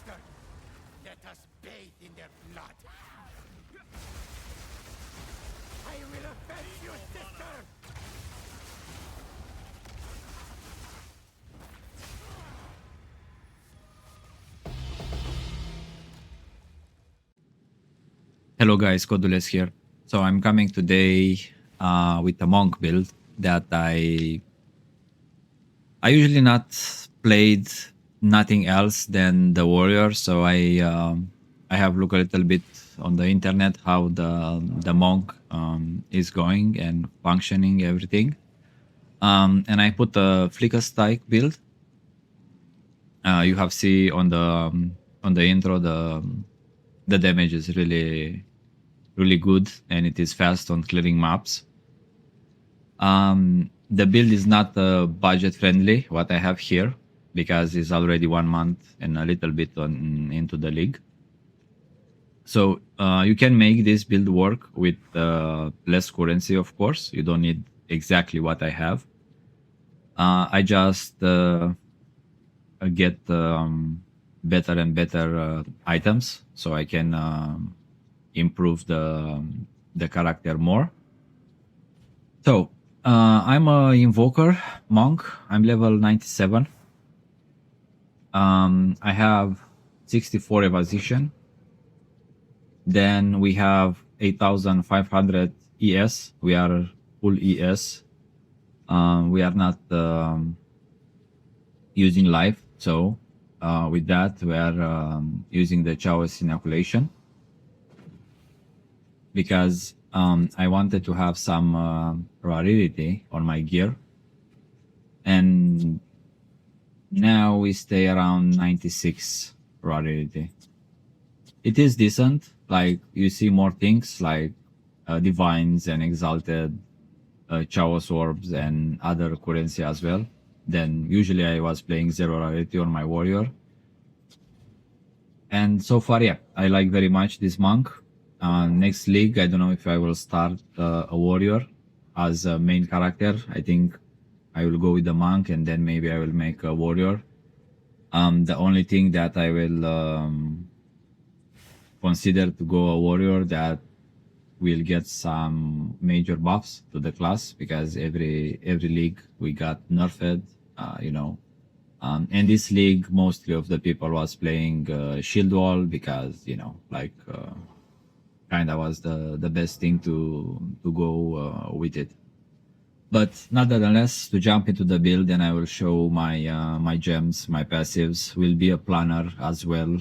sister. Let us bathe in their blood. I will avenge your sister. Hello guys, Kodules here. So I'm coming today with a monk build that I usually not played nothing else than the warrior. So I have looked a little bit on the internet how the monk is going and functioning everything. And I put a flicker strike build. You have see on the intro the damage is really good and it is fast on clearing maps. The build is not budget friendly, what I have here, because it's already 1 month and a little bit into the league. So you can make this build work with less currency, of course. You don't need exactly what I have. I just get better and better items so I can improve the character more. So I'm a Invoker Monk. I'm level 97. I have 64 evasion. Then we have 8,500 ES. We are full ES. We are not using life. So with that, we are using the Chaos inoculation. Because I wanted to have some rarity on my gear. And now we stay around 96 rarity. It is decent. Like you see more things like divines and exalted chaos orbs and other currency as well. Then usually I was playing 0 rarity on my warrior. And so far, yeah, I like very much this monk. Next league, I don't know if I will start a warrior as a main character. I think I will go with the monk and then maybe I will make a warrior. The only thing that I will consider to go a warrior that will get some major buffs to the class, because every league we got nerfed, you know. And this league, mostly of the people was playing shield wall because, you know, like kind of was the best thing to go with it. But nonetheless, to jump into the build, and I will show my gems, my passives. Will be a planner as well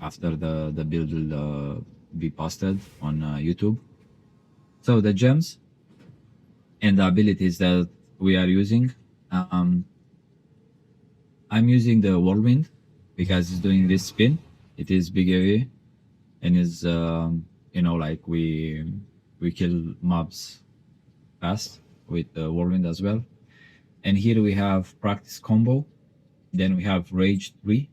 after the build will be posted on YouTube. So the gems and the abilities that we are using. I'm using the whirlwind because it's doing this spin. It is big AoE. And is you know, like we kill mobs fast with the whirlwind as well. And here we have practice combo. Then we have rage 3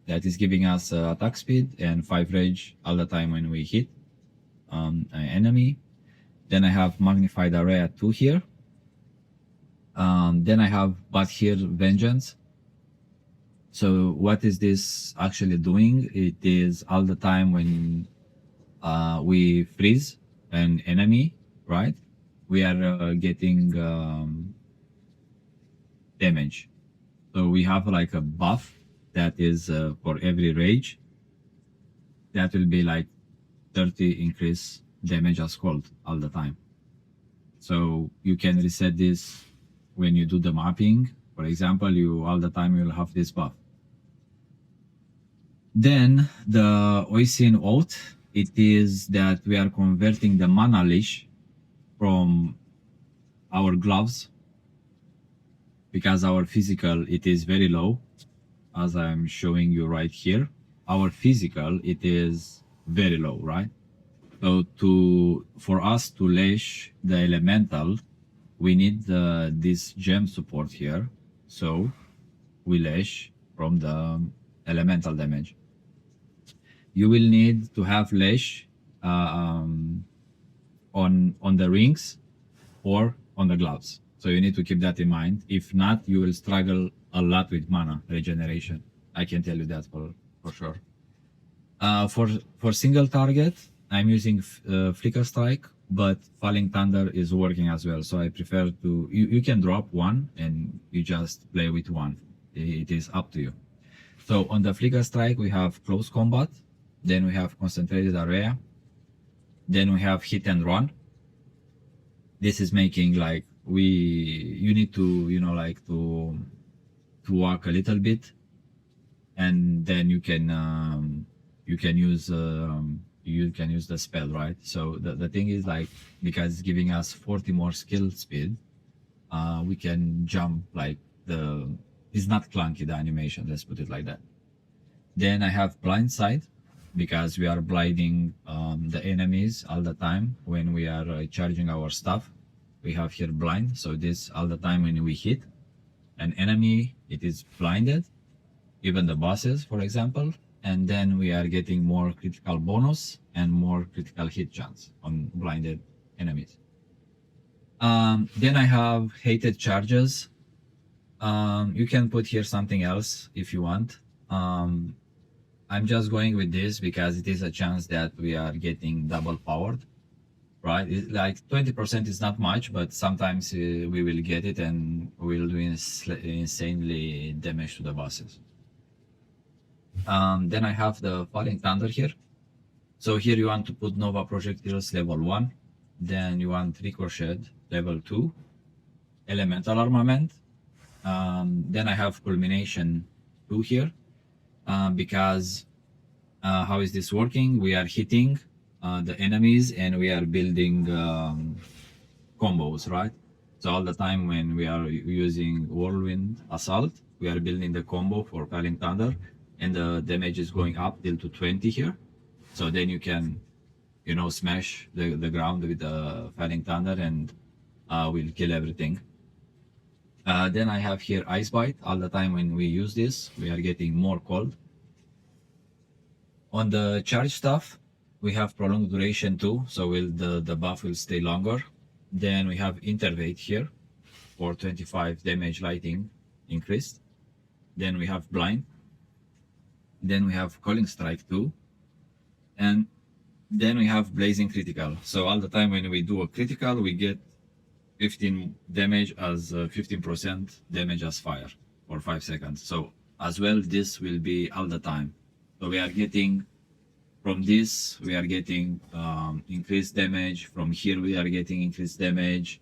that is giving us attack speed and 5 rage all the time when we hit an enemy. Then I have magnified area 2 here. Then I have but here vengeance. So what is this actually doing? It is all the time when we freeze an enemy, right? We are getting damage. So we have like a buff that is for every rage. That will be like 30 increase damage as cold all the time. So you can reset this when you do the mapping. For example, you all the time you'll have this buff. Then the Oisin Oath, it is that we are converting the mana leash from our gloves, because our physical, it is very low, as I'm showing you right here. Our physical, it is very low, right? So for us to lash the elemental, we need this gem support here. So we lash from the elemental damage. You will need to have lash on the rings or on the gloves. So you need to keep that in mind. If not, you will struggle a lot with mana regeneration. I can tell you that for sure. For single target, I'm using Flicker Strike, but Falling Thunder is working as well. So I prefer to, you can drop one and you just play with one. It is up to you. So on the Flicker Strike, we have close combat, then we have concentrated area, then we have hit and run. This is making like you need to, you know, like to walk a little bit, and then you can use the spell, right? So the thing is, like, because it's giving us 40 more skill speed, we can jump like it's not clunky, the animation, let's put it like that. Then I have blind side, because we are blinding the enemies all the time when we are charging our stuff. We have here blind, so this all the time when we hit an enemy, it is blinded, even the bosses, for example, and then we are getting more critical bonus and more critical hit chance on blinded enemies. Then I have hated charges. You can put here something else if you want. I'm just going with this because it is a chance that we are getting double powered, right? It's like 20% is not much, but sometimes we will get it and we'll do insanely damage to the bosses. Then I have the Falling Thunder here. So here you want to put Nova Projectiles level 1, then you want Ricochet level 2, Elemental Armament. Then I have Culmination 2 here, because how is this working? We are hitting the enemies and we are building combos, right? So all the time when we are using Whirlwind Assault, we are building the combo for Falling Thunder, and the damage is going up till to 20 here. So then you can, you know, smash the ground with the Falling Thunder and will kill everything. Then I have here Ice Bite. All the time when we use this, we are getting more cold. On the charge stuff, we have Prolonged Duration too, so the buff will stay longer. Then we have Intervade here for 25 damage lighting increased. Then we have Blind. Then we have Calling Strike 2. And then we have Blazing Critical. So all the time when we do a critical, we get 15 damage as 15% damage as fire for 5 seconds. So as well, this will be all the time. So we are getting, from this, we are getting increased damage. From here, we are getting increased damage.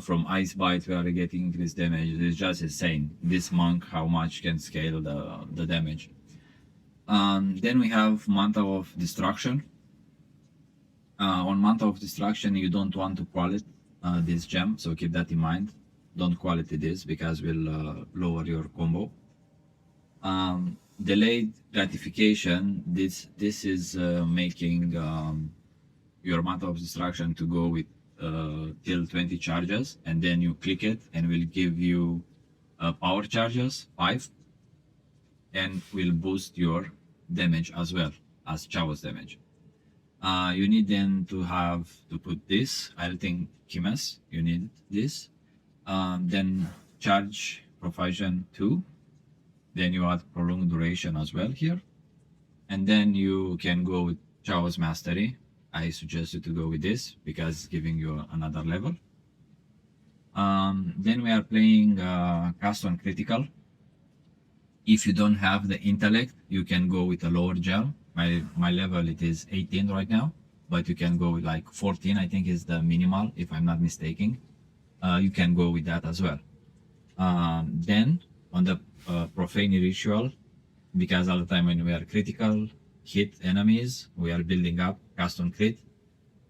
From Ice Bite, we are getting increased damage. It's just insane. This monk, how much can scale the damage. Then we have Mantle of Destruction. On Mantle of Destruction, you don't want to quality this gem, so keep that in mind. Don't quality this because will lower your combo. Delayed gratification. This is making your Mantle of Destruction to go with till 20 charges, and then you click it and will give you power charges 5, and will boost your damage as well as Chavo's damage. You need then to put this. I think Chimes, you need this. Then charge profusion 2. Then you add prolonged duration as well here. And then you can go with Chavo's Mastery. I suggest you to go with this because it's giving you another level. Then we are playing Cast on Critical. If you don't have the intellect, you can go with a lower gem. My level, it is 18 right now, but you can go with like 14, I think is the minimal, if I'm not mistaken. You can go with that as well. Then on the Profane Ritual, because all the time when we are critical, hit enemies, we are building up Cast on Crit,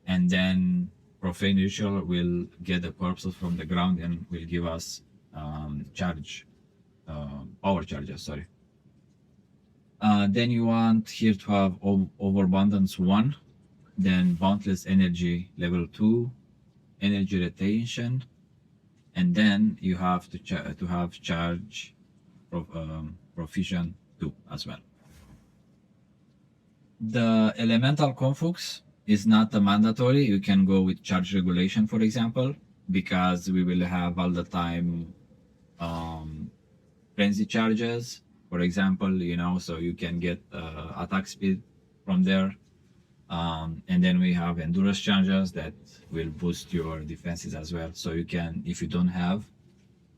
and then Profane Ritual will get the corpses from the ground and will give us power charges, sorry. Then you want here to have Overabundance 1, then Boundless Energy level 2, Energy Retention, and then you have to have Charge Profusion 2 as well. The Elemental Conflux is not a mandatory. You can go with Charge Regulation, for example, because we will have all the time Frenzy charges, for example, you know, so you can get attack speed from there. And then we have endurance changes that will boost your defenses as well. So you can, if you don't have,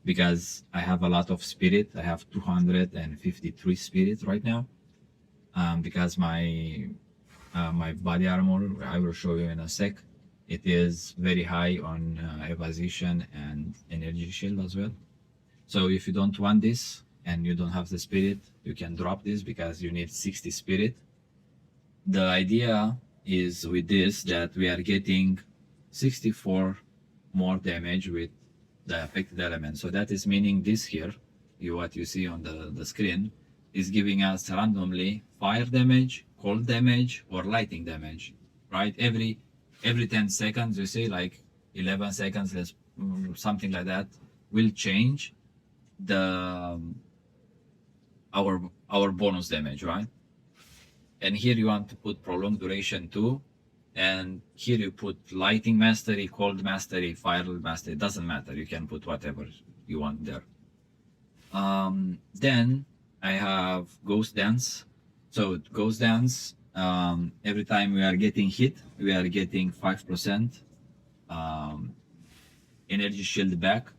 because I have a lot of spirit, I have 253 spirit right now, because my body armor, I will show you in a sec, it is very high on evasion and energy shield as well. So if you don't want this and you don't have the spirit, you can drop this because you need 60 spirit. The idea is with this that we are getting 64 more damage with the affected element. So that is meaning this here, what you see on the screen, is giving us randomly fire damage, cold damage, or lighting damage, right? Every 10 seconds, you see, like 11 seconds, something like that, will change the our bonus damage, right? And here you want to put prolonged duration too, and here you put lighting mastery, cold mastery, fire mastery. It doesn't matter, you can put whatever you want there. Then I have ghost dance. So ghost dance, every time we are getting hit, we are getting 5% energy shield back.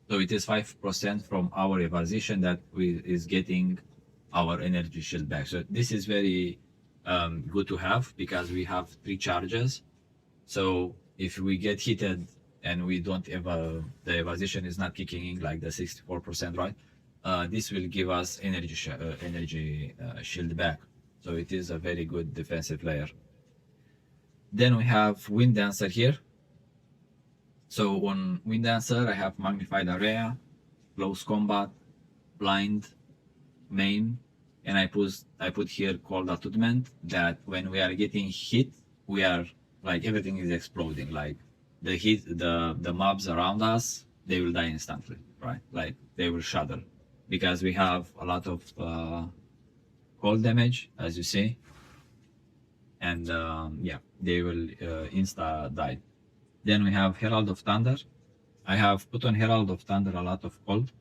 So it is 5% from our evasion that is getting our energy shield back. So this is very good to have because we have 3 charges. So if we get hitted and we don't ever, the evasion is not kicking in like the 64%, right? This will give us energy shield back. So it is a very good defensive layer. Then we have Wind Dancer here. So on Wind Dancer, I have Magnified Area, Close Combat, Blind, Main, and I put here Cold Attunement, that when we are getting hit, we are like everything is exploding. Like the mobs around us, they will die instantly, right? Like they will shudder because we have a lot of cold damage, as you see, and yeah, they will insta die. Then we have Herald of Thunder. I have put on Herald of Thunder a lot of cold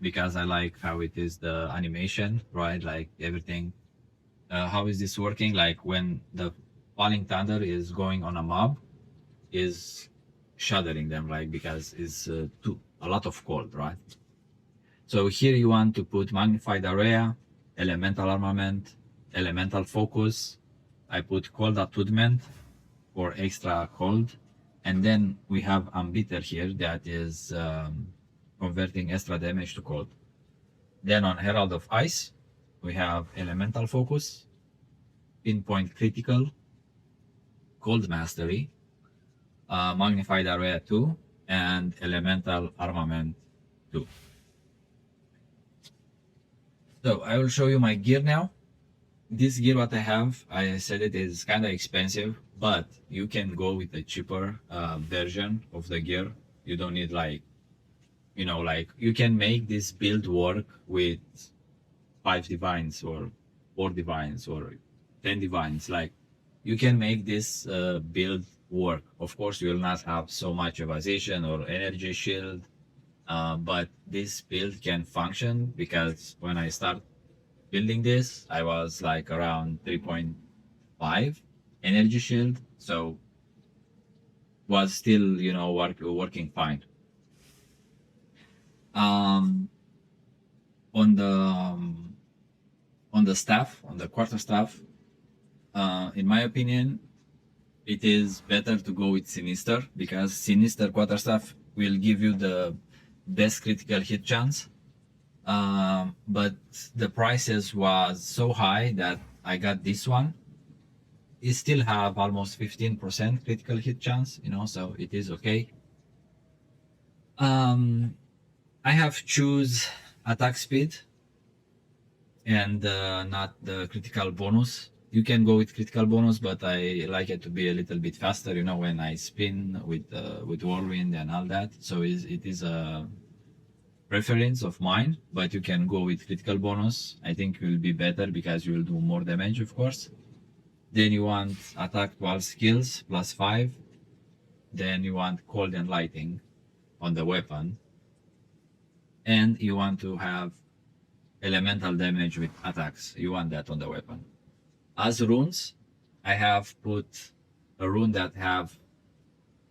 because I like how it is the animation, right? Like everything. How is this working? Like when the falling thunder is going on a mob, is shuddering them, like because it's a lot of cold, right? So here you want to put Magnified Area, Elemental Armament, Elemental Focus. I put Cold Attunement for extra cold. And then we have Ambitter here that is converting extra damage to cold. Then on Herald of Ice, we have Elemental Focus, Pinpoint Critical, Cold Mastery, Magnified Area 2, and Elemental Armament 2. So I will show you my gear now. This gear what I have, I said it is kind of expensive, but you can go with a cheaper version of the gear. You don't need like, you know, like you can make this build work with 5 divines or 4 divines or 10 divines. Like you can make this build work. Of course, you will not have so much evasion or energy shield, but this build can function because when I start building this, I was like around 3.5 energy shield, so was still, you know, working fine. On the staff, on the quarterstaff, in my opinion, it is better to go with Sinister because Sinister quarterstaff will give you the best critical hit chance. But the prices was so high that I got this one. It still have almost 15% critical hit chance, you know, so it is okay. I have choose attack speed and not the critical bonus. You can go with critical bonus, but I like it to be a little bit faster, you know, when I spin with whirlwind and all that. So it is a preference of mine, but you can go with critical bonus. I think it will be better because you will do more damage, of course. Then you want attack while skills +5. Then you want cold and lighting on the weapon, and you want to have elemental damage with attacks. You want that on the weapon. As runes, I have put a rune that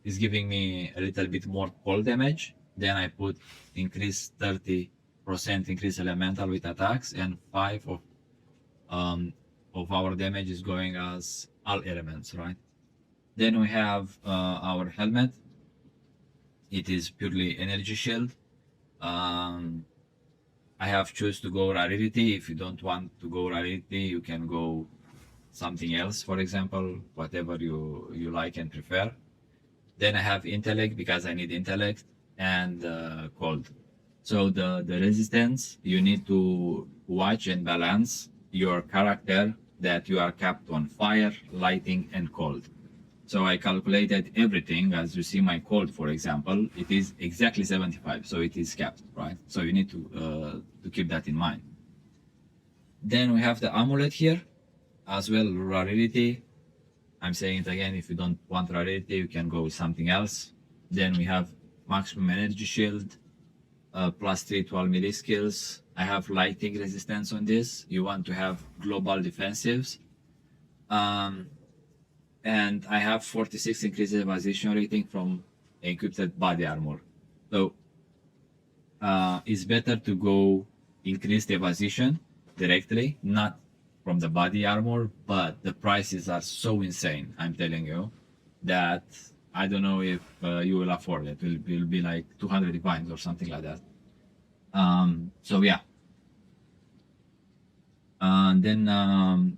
is giving me a little bit more cold damage. Then I put increase 30% increase elemental with attacks, and 5 of our damage is going as all elements, right? Then we have our helmet. It is purely energy shield. I have choose to go rarity. If you don't want to go rarity, you can go something else, for example, whatever you like and prefer. Then I have intellect because I need intellect, and cold. So the resistance, you need to watch and balance your character that you are capped on fire, lighting, and cold. So I calculated everything. As you see my cold, for example, it is exactly 75, so it is capped, right? So you need to keep that in mind. Then we have the amulet here, as well, rarity. I'm saying it again, if you don't want rarity, you can go with something else. Then we have maximum energy shield, plus 3 12 melee skills. I have lighting resistance on this. You want to have global defensives. And I have 46 increased evasion rating from equipped body armor. So it's better to go increased evasion directly, not from the body armor, but the prices are so insane, I'm telling you, that I don't know if you will afford it. It will be like 200 divines or something like that. So yeah. And then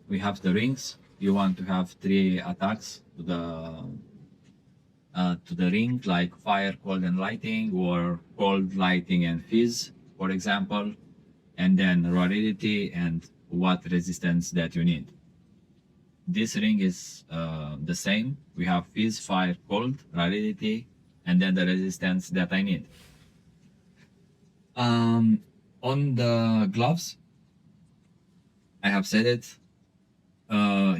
we have the rings. You want to have 3 attacks to the ring, like fire, cold, and lighting, or cold, lighting, and fizz, for example. And then rarity and what resistance that you need. This ring is the same. We have fizz, fire, cold, rarity, and then the resistance that I need. On the gloves, I have said it.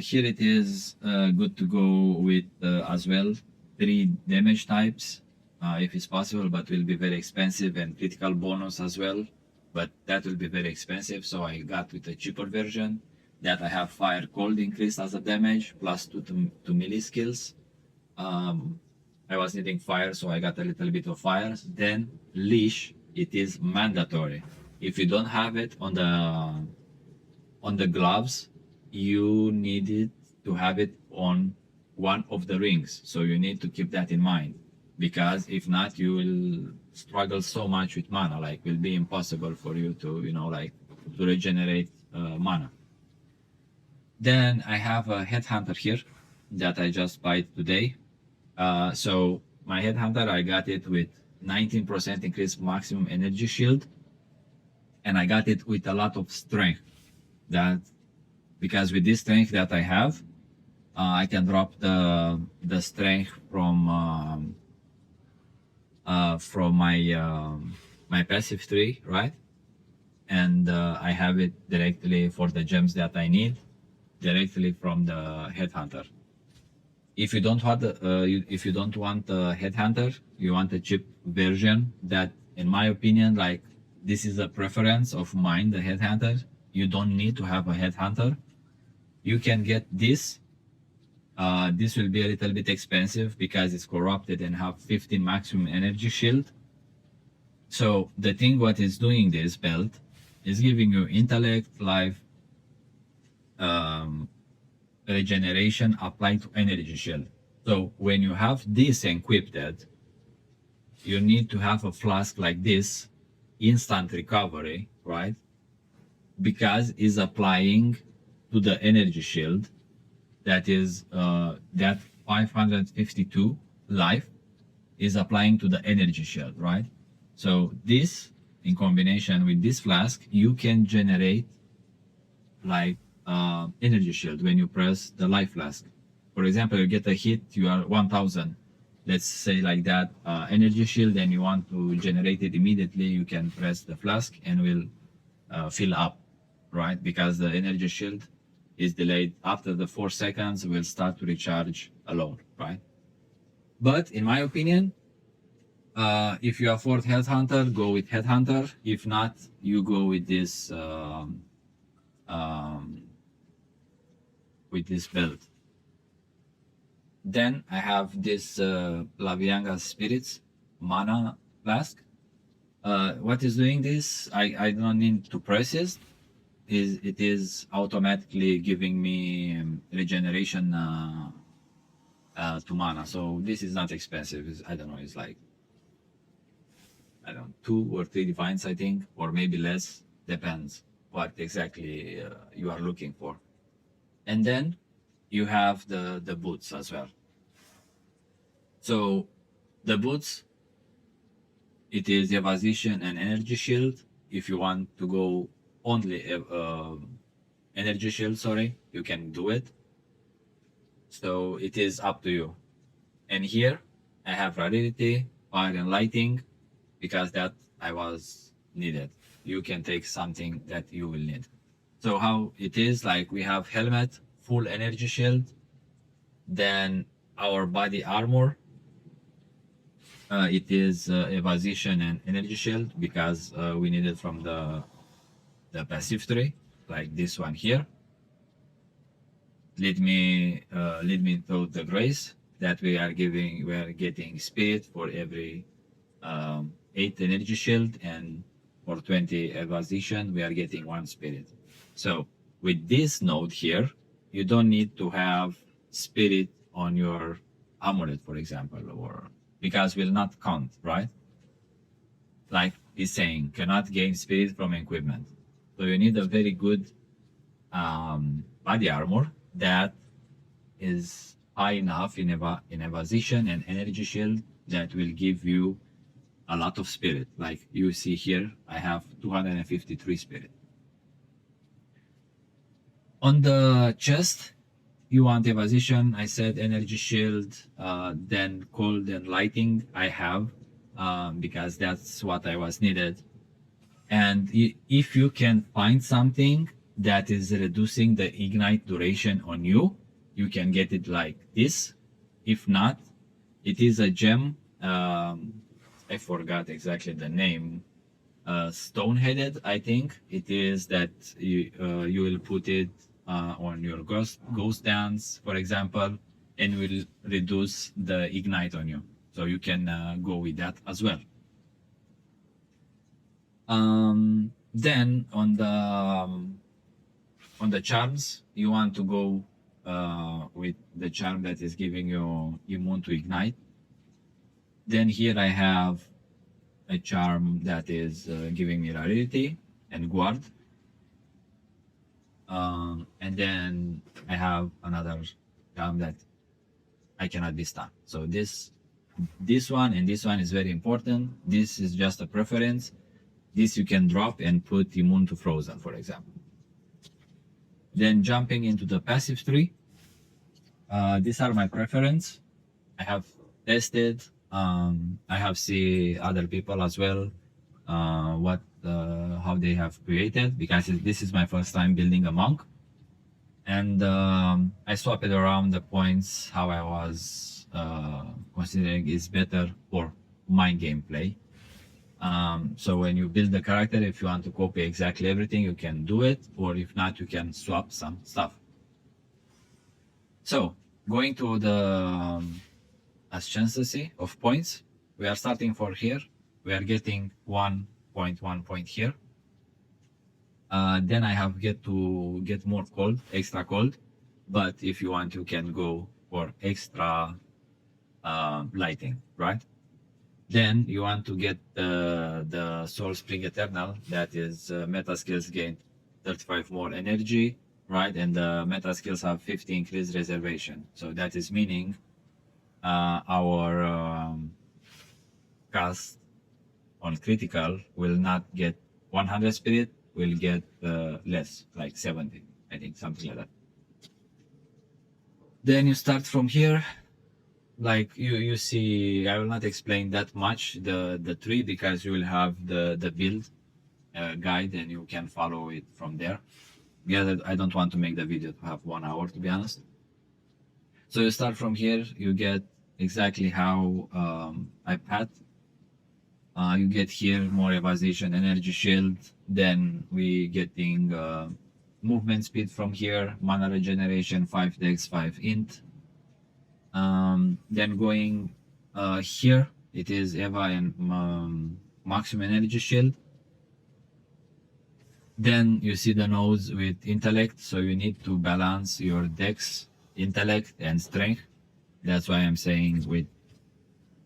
Here it is good to go with as well 3 damage types if it's possible, but will be very expensive, and critical bonus as well, but that will be very expensive. So I got with a cheaper version that I have fire, cold increased as a damage, plus 2 melee skills. I was needing fire, so I got a little bit of fire. Then leash, it is mandatory. If you don't have it on the gloves, you need it to have it on one of the rings. So you need to keep that in mind, because if not, you will struggle so much with mana. Like, will be impossible for you to, to regenerate mana. Then I have a headhunter here that I just bought today. So my headhunter, I got it with 19% increased maximum energy shield, and I got it with a lot of strength. Because with this strength that I have, I can drop the strength from my passive tree, right? And I have it directly for the gems that I need, directly from the headhunter. If you don't want a headhunter, you want a cheap version. That, in my opinion, like, this is a preference of mine, the headhunter. You don't need to have a headhunter. You can get this. This will be a little bit expensive because it's corrupted and have 15 maximum energy shield. So the thing what is doing this belt is giving you intellect, life, regeneration applied to energy shield. So when you have this equipped, you need to have a flask like this, instant recovery, right? Because it's applying to the energy shield, that is that 552 life is applying to the energy shield, right? So this, in combination with this flask, you can generate like energy shield when you press the life flask. For example, you get a hit, you are 1000, let's say like that, energy shield, and you want to generate it immediately, you can press the flask and will fill up, right? Because the energy shield is delayed. After the 4 seconds, will start to recharge alone, right? But in my opinion, If you afford Headhunter, go with Headhunter. If not, you go with this build. Then I have this Lavianga Spirits Mana Flask. What is doing this? I don't need to press it. It is automatically giving me regeneration to mana. So this is not expensive. I don't know. It's like, I don't know, 2 or 3 divines, I think, or maybe less. Depends what exactly you are looking for. And then you have the boots as well. So the boots, it is evasion and energy shield. If you want to go only energy shield, sorry, you can do it. So it is up to you. And here I have rarity, fire and lighting, because that I was needed. You can take something that you will need. So how it is, like we have helmet, full energy shield, then our body armor. It is evasion and energy shield because we need it from the passive tree, like this one here. Lead me through the grace that we are getting spirit for every 8 energy shield, and for 20 evasion we are getting 1 spirit. So with this node here, you don't need to have spirit on your amulet, for example, or because will not count, right? Like he's saying, cannot gain spirit from equipment. So you need a very good body armor that is high enough in evasion and energy shield that will give you a lot of spirit. Like you see here, I have 253 spirit. On the chest, you want evasion, I said energy shield, then cold and lighting I have, because that's what I was needed. And if you can find something that is reducing the ignite duration on you, you can get it like this. If not, it is a gem, I forgot exactly the name, stone-headed, I think it is, that you will put it on your ghost dance, for example, and will reduce the ignite on you. So you can go with that as well. Then on the charms, you want to go with the charm that is giving you immune to ignite. Then here I have a charm that is giving me rarity and guard. And then I have another charm that I cannot be stunned. So this one and this one is very important. This is just a preference. This you can drop and put immune to frozen, for example. Then jumping into the passive tree, these are my preference. I have tested. I have seen other people as well, how they have created, because this is my first time building a monk, and I swapped it around the points how I was considering is better for my gameplay. So when you build the character, if you want to copy exactly everything, you can do it, or if not, you can swap some stuff. So going to the ascendancy of points, we are starting for here. We are getting 1.1 point here. Then I have get more cold, extra cold. But if you want, you can go for extra lighting, right? Then you want to get the Soul Spring Eternal, that is meta skills gain 35 more energy, right? And the meta skills have 50 increased reservation. So that is meaning our cast on critical will not get 100 spirit, will get less, like 70, I think, something like that. Then you start from here. Like you see, I will not explain that much the tree, because you will have the build guide and you can follow it from there. Because I don't want to make the video to have 1 hour, to be honest. So you start from here, you get exactly how I path You get here more evasion, energy shield. Then we getting movement speed from here, mana regeneration, 5 dex, 5 int. Then going here, it is Eva and maximum energy shield. Then you see the nodes with intellect, so you need to balance your dex, intellect, and strength. That's why I'm saying with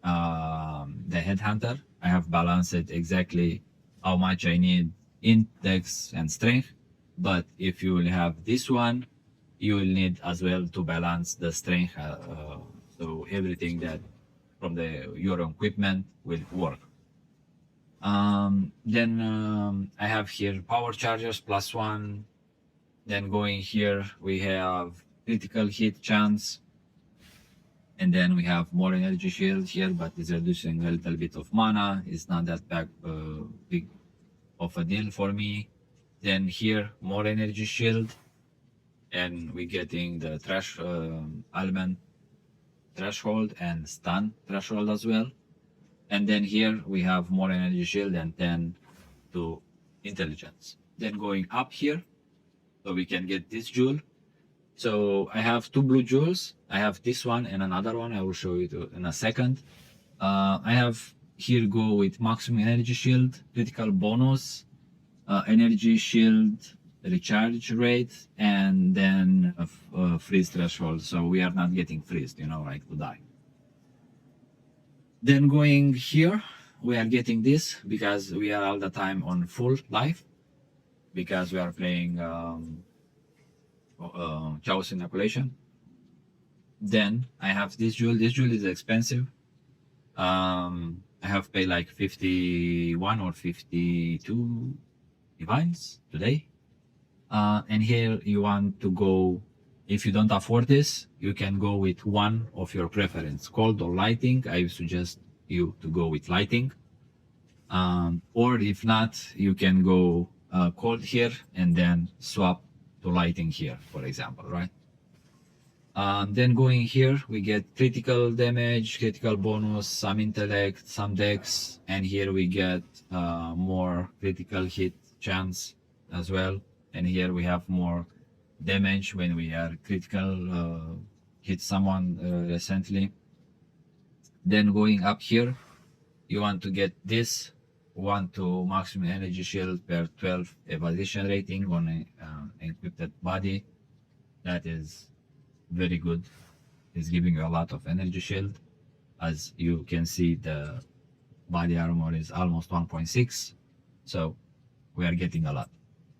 the headhunter, I have balanced it exactly how much I need in dex and strength. But if you will have this one, you will need as well to balance the strength, so everything that from your equipment will work. Then I have here power chargers +1. Then going here, we have critical hit chance. And then we have more energy shield here, but it's reducing a little bit of mana. It's not that big of a deal for me. Then here, more energy shield. And we're getting the trash element threshold and stun threshold as well. And then here we have more energy shield and 10 to intelligence. Then going up here, so we can get this jewel. So I have 2 blue jewels. I have this one and another one. I will show you in a second. I have here go with maximum energy shield, critical bonus, energy shield, recharge rate, and then freeze threshold. So we are not getting freezed, like to die. Then going here, we are getting this because we are all the time on full life, because we are playing Chaos Inoculation. Then I have this jewel. This jewel is expensive. I have paid like 51 or 52 divines today. And here you want to go, if you don't afford this, you can go with one of your preference, cold or lighting. I suggest you to go with lighting. Or if not, you can go cold here and then swap to lighting here, for example, right? Then going here, we get critical damage, critical bonus, some intellect, some dex, and here we get more critical hit chance as well. And here we have more damage when we are critical hit someone recently. Then going up here, you want to get this 1 to maximum energy shield per 12 evasion rating on an encrypted body. That is very good. It's giving you a lot of energy shield. As you can see, the body armor is almost 1.6, so we are getting a lot.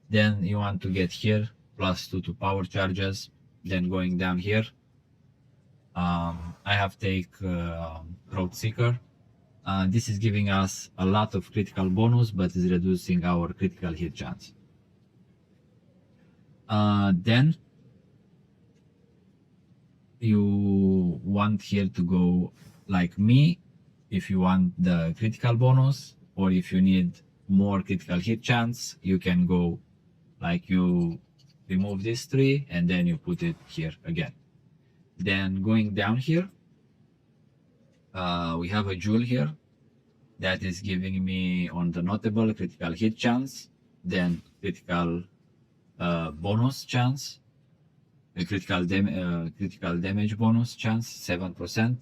Then you want to get here +2 to power charges. Then going down here, I have take Road Seeker. This is giving us a lot of critical bonus, but is reducing our critical hit chance. Then you want here to go like me, if you want the critical bonus, or if you need more critical hit chance, you can go like you remove this 3 and then you put it here again. Then going down here, we have a jewel here that is giving me on the notable critical hit chance, then critical bonus chance, a critical damage bonus chance 7%.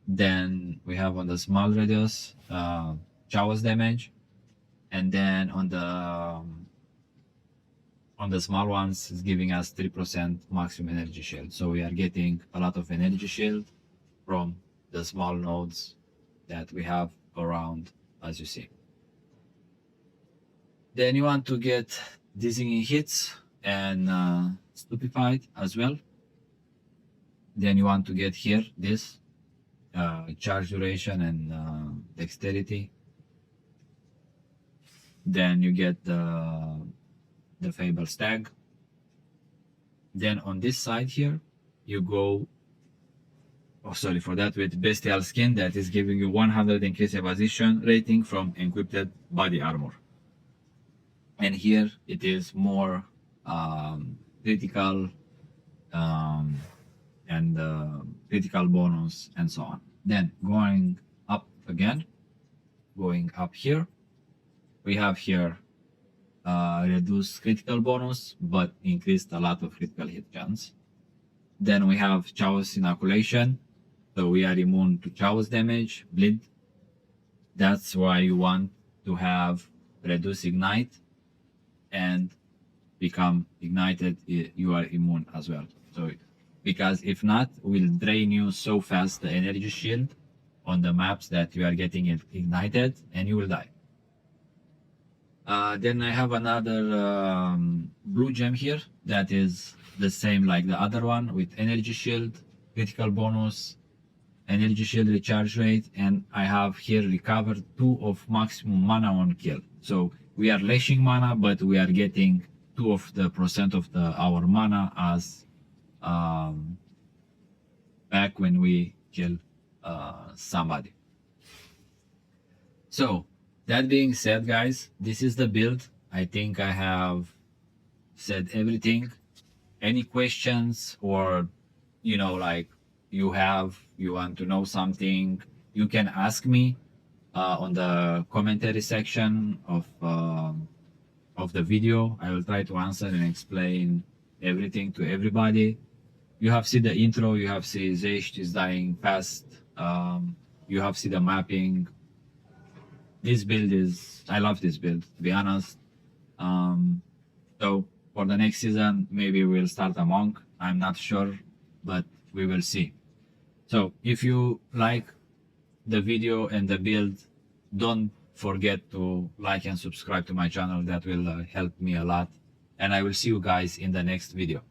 Then we have on the small radius Chaos damage, and then on the small ones is giving us 3% maximum energy shield. So we are getting a lot of energy shield from the small nodes that we have around, as you see. Then you want to get dizzying hits and stupefied as well. Then you want to get here this charge duration and dexterity. Then you get the Fable Stag. Then on this side here, you go, with Bestial Skin, that is giving you 100 increase evasion rating from encrypted body armor. And here it is more critical and critical bonus and so on. Then going up again, going up here. We have here reduced critical bonus, but increased a lot of critical hit chance. Then we have Chaos Inoculation, so we are immune to Chaos damage, bleed. That's why you want to have reduce ignite, and become ignited, you are immune as well. So because if not, will drain you so fast the energy shield on the maps that you are getting it ignited and you will die. Then I have another blue gem here that is the same like the other one, with energy shield, critical bonus, energy shield recharge rate, and I have here recovered 2 of maximum mana on kill. So we are lashing mana, but we are getting 2 of the percent of our mana as back when we kill somebody. So that being said, guys, this is the build. I think I have said everything. Any questions, or like you want to know something, you can ask me on the commentary section of the video. I will try to answer and explain everything to everybody. You have seen the intro, you have seen Zeist is dying fast, you have seen the mapping. This build I love this build, to be honest. So for the next season, maybe we'll start a monk. I'm not sure, but we will see. So if you like the video and the build, don't forget to like and subscribe to my channel. That will help me a lot. And I will see you guys in the next video.